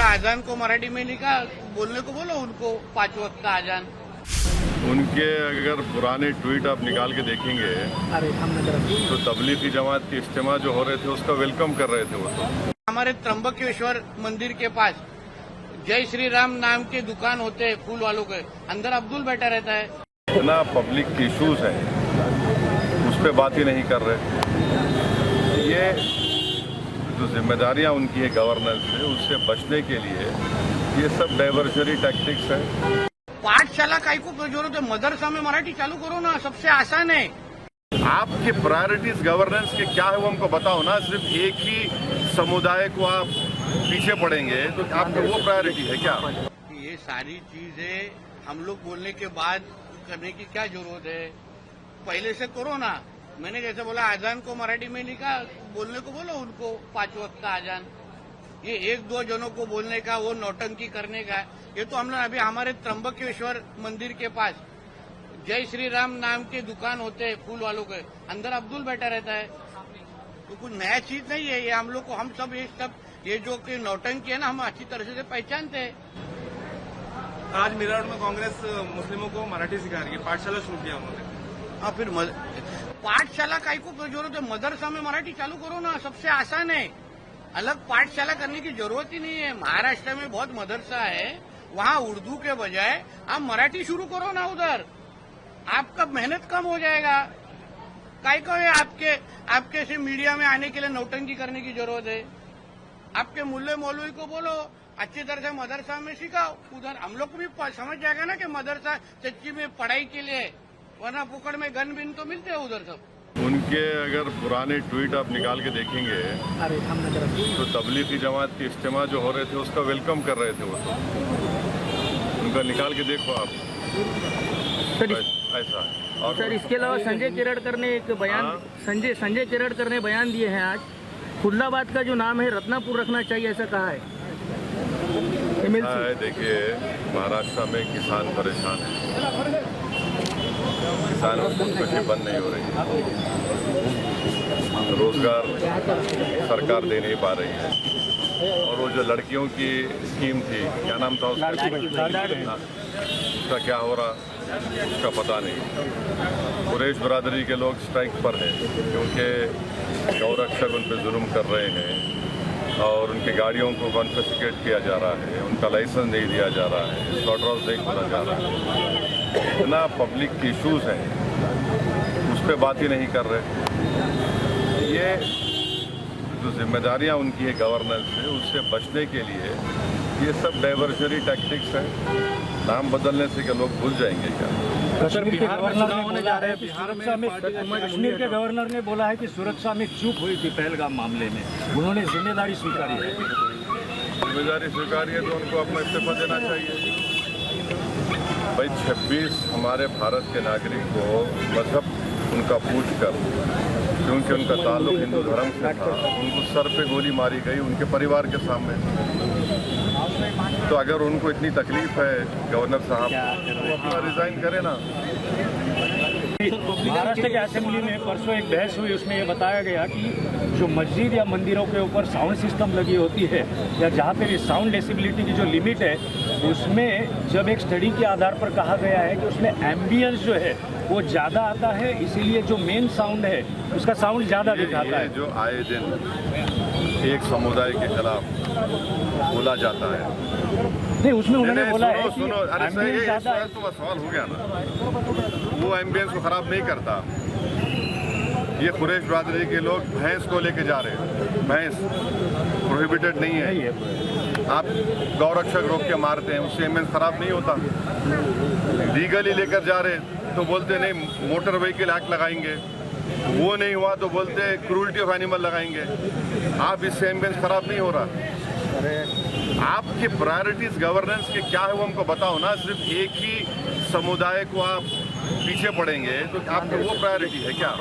आजान को मराठी में लिखा, बोलने को बोलो उनको 5 वक्त का आजान। उनके अगर पुराने ट्वीट आप निकाल के देखेंगे तो तबलीगी जमात के इज्तिमा जो हो रहे थे उसका वेलकम कर रहे थे वो तो। हमारे त्र्यंबकेश्वर मंदिर के पास जय श्री राम नाम के दुकान होते हैं फूल वालों के, अंदर अब्दुल बैठा रहता है। इतना पब्लिक के इश्यूज हैं उस पर बात ही नहीं कर रहे। ये जो जिम्मेदारियां उनकी है गवर्नेंस से, उससे बचने के लिए ये सब डाइवर्जरी टैक्टिक्स है। पाठशाला काय को जरूरत है, मदरसा में मराठी चालू करो ना, सबसे आसान है। आपके प्रायोरिटीज गवर्नेंस के क्या है वो हमको बताओ ना। सिर्फ एक ही समुदाय को आप पीछे पड़ेंगे तो आपका वो प्रायोरिटी है क्या? ये सारी चीजें हम लोग बोलने के बाद करने की क्या जरूरत है? पहले से करो ना। मैंने जैसे बोला आजान को मराठी में लिखा, बोलने को बोलो उनको 5 वक्त का आजान। ये 1-2 जनों को बोलने का, वो नौटंकी करने का, ये तो हम लोग अभी हमारे त्र्यंबकेश्वर मंदिर के पास जय श्री राम नाम के दुकान होते हैं फूल वालों के, अंदर अब्दुल बैठा रहता है। तो कुछ नया चीज नहीं है ये, हम लोग को, हम सब ये जो कि नौटंकी है ना, हम अच्छी तरह से पहचानते हैं। आज मेरठ में कांग्रेस मुस्लिमों को मराठी सिखा रही है, पाठशाला शुरू किया उन्होंने। हाँ, फिर पाठशाला काय को जरूरत है, मदरसा में मराठी चालू करो ना, सबसे आसान है। अलग पाठशाला करने की जरूरत ही नहीं है। महाराष्ट्र में बहुत मदरसा है, वहाँ उर्दू के बजाय आप मराठी शुरू करो ना उधर, आपका मेहनत कम हो जाएगा। काय को है आपके से मीडिया में आने के लिए नौटंकी करने की जरूरत है? आपके मुल्ले मौलवी को बोलो अच्छी तरह से मदरसा में सिखाओ, उधर हम लोग को भी समझ जाएगा ना कि मदरसा सच्ची में पढ़ाई के लिए, वरना पुकड़ में गन बिन तो मिलते हैं उधर सब। उनके अगर पुराने ट्वीट आप निकाल के देखेंगे तो तबलीगी जमात के इज्तिमा जो हो रहे थे उसका वेलकम कर रहे थे वो तो। उनका निकाल के देखो आप। ऐसा और सर, इसके अलावा संजय केरड़कर ने एक बयान, संजय केरड़कर ने बयान दिए हैं आज, खुल्लाबाद का जो नाम है रत्नापुर रखना चाहिए, ऐसा कहा है। देखिए, महाराष्ट्र में किसान परेशान है, किसानों की खुदकुशी बंद नहीं हो रही है, रोजगार सरकार दे नहीं पा रही है, और वो जो लड़कियों की स्कीम थी, क्या नाम था उसका क्या हो रहा उसका पता नहीं। कुरैश बरादरी के लोग स्ट्राइक पर हैं क्योंकि गौरक्षक उन पर जुल्म कर रहे हैं और उनकी गाड़ियों को कॉन्फिस्केट किया जा रहा है, उनका लाइसेंस नहीं दिया जा रहा है, स्लॉटर हाउस नहीं खोला जा रहा है। इतना पब्लिक के इशूज हैं उस पर बात ही नहीं कर रहे। ये जो जिम्मेदारियां उनकी है गवर्नेंस से, उससे बचने के लिए ये सब डाइवर्जरी टैक्टिक्स हैं। नाम बदलने से क्या लोग भूल जाएंगे क्या? कश्मीर के गवर्नर होने जा रहे हैं, सुरक्षा में कश्मीर के गवर्नर ने बोला है कि सुरक्षा में चूक हुई थी पहलगाम मामले में, उन्होंने जिम्मेदारी स्वीकारी है। जिम्मेदारी स्वीकारी है तो उनको अपना इस्तीफा देना चाहिए। भाई 26 हमारे भारत के नागरिक को मजहब उनका पूछ कर, क्योंकि उनका ताल्लुक हिंदू धर्म से था, उनको सर पे गोली मारी गई उनके परिवार के सामने। तो अगर उनको इतनी तकलीफ है गवर्नर साहब, तो रिजाइन करें ना। महाराष्ट्र के असेंबली में परसों एक बहस हुई, उसमें ये बताया गया कि जो मस्जिद या मंदिरों के ऊपर साउंड सिस्टम लगी होती है, या जहाँ पे साउंड डेसिबिलिटी की जो लिमिट है, उसमें जब एक स्टडी के आधार पर कहा गया है कि उसमें एम्बियंस जो है वो ज़्यादा आता है, इसीलिए जो मेन साउंड है उसका साउंड ज़्यादा दिखाता है। जो आए दिन एक समुदाय के खिलाफ बोला जाता है, नहीं उसमें उन्होंने बोला है कि सुनो, अरे तो सवाल हो गया ना, वो एम्बियंस को खराब नहीं करता। ये कुरैश बरादरी के लोग भैंस को लेके जा रहे हैं, भैंस प्रोहिबिटेड नहीं है, आप गौरक्षक रोक के मारते हैं, उससे एम्बियंस खराब नहीं होता। लीगली लेकर जा रहे तो बोलते नहीं मोटर व्हीकल एक्ट लगाएंगे, वो नहीं हुआ तो बोलते क्रूरल्टी ऑफ एनिमल लगाएंगे। आप इससे एम्बियंस खराब नहीं हो रहा। आपके प्रायोरिटीज गवर्नेंस के क्या है वो हमको बताओ ना। सिर्फ एक ही समुदाय को आप पीछे पड़ेंगे तो आपका वो प्रायोरिटी है क्या?